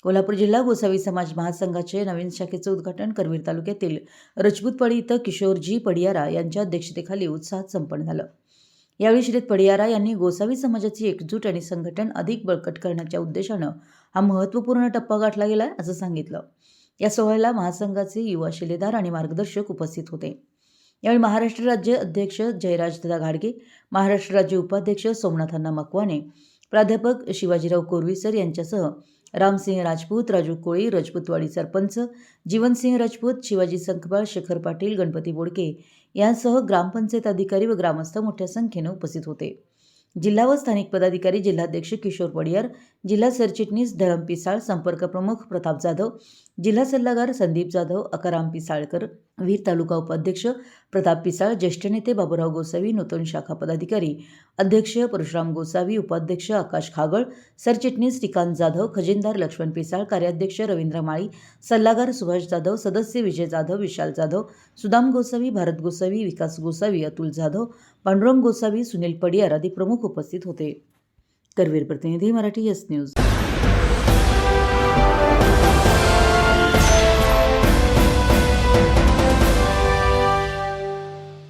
कोल्हापूर जिल्हा गोसावी समाज महासंघाचे नवीन शाखेचे उद्घाटन करवीर तालुक्यातील रजपूतवाडी इथं किशोरजी पडियारा यांच्या अध्यक्षतेखाली उत्साहात संपन्न झालं। यावेळी श्री पडियारा यांनी गोसावी समाजाची एकजूट आणि संघटन अधिक बळकट करण्याच्या उद्देशानं हा महत्त्वपूर्ण टप्पा गाठला गेला असं सांगितलं। या सोहळ्याला महासंघाचे युवा शिलेदार आणि मार्गदर्शक उपस्थित होते। यावेळी महाराष्ट्र राज्य अध्यक्ष जयराजदादा घाडगे, महाराष्ट्र राज्य उपाध्यक्ष सोमनाथांना मकवाने, प्राध्यापक शिवाजीराव कोरवीसर यांच्यासह रामसिंह राजपूत, राजू कोळी, रजपूतवाडी सरपंच जीवनसिंह राजपूत, शिवाजी संकपाळ, शेखर पाटील, गणपती बोडके यांसह ग्रामपंचायत अधिकारी व ग्रामस्थ मोठ्या संख्येने उपस्थित होते। जिल्हा व स्थानिक पदाधिकारी, जिल्हाध्यक्ष किशोर पडियार, जिल्हा सरचिटणीस धरम पिसाळ, संपर्क प्रमुख प्रताप जाधव, जिल्हा सल्लागार संदीप जाधव, अकाराम पिसाळकर, वीर तालुका उपाध्यक्ष प्रताप पिसाळ, ज्येष्ठ नेते बाबूराव गोसावी, नूतन शाखा पदाधिकारी अध्यक्ष परशुराम गोसावी, उपाध्यक्ष आकाश खागळ, सरचिटणीस श्रीकांत जाधव, खजिनदार लक्ष्मण पिसाळ, कार्याध्यक्ष रवींद्र माळी, सल्लागार सुभाष जाधव, सदस्य विजय जाधव, विशाल जाधव, सुदाम गोसावी, भारत गोसावी, विकास गोसावी, अतुल जाधव, पांडुरंग गोसावी, सुनील पडियार आदी प्रमुख उपस्थित होते। करवीर प्रतिनिधी, मराठी एस न्यूज।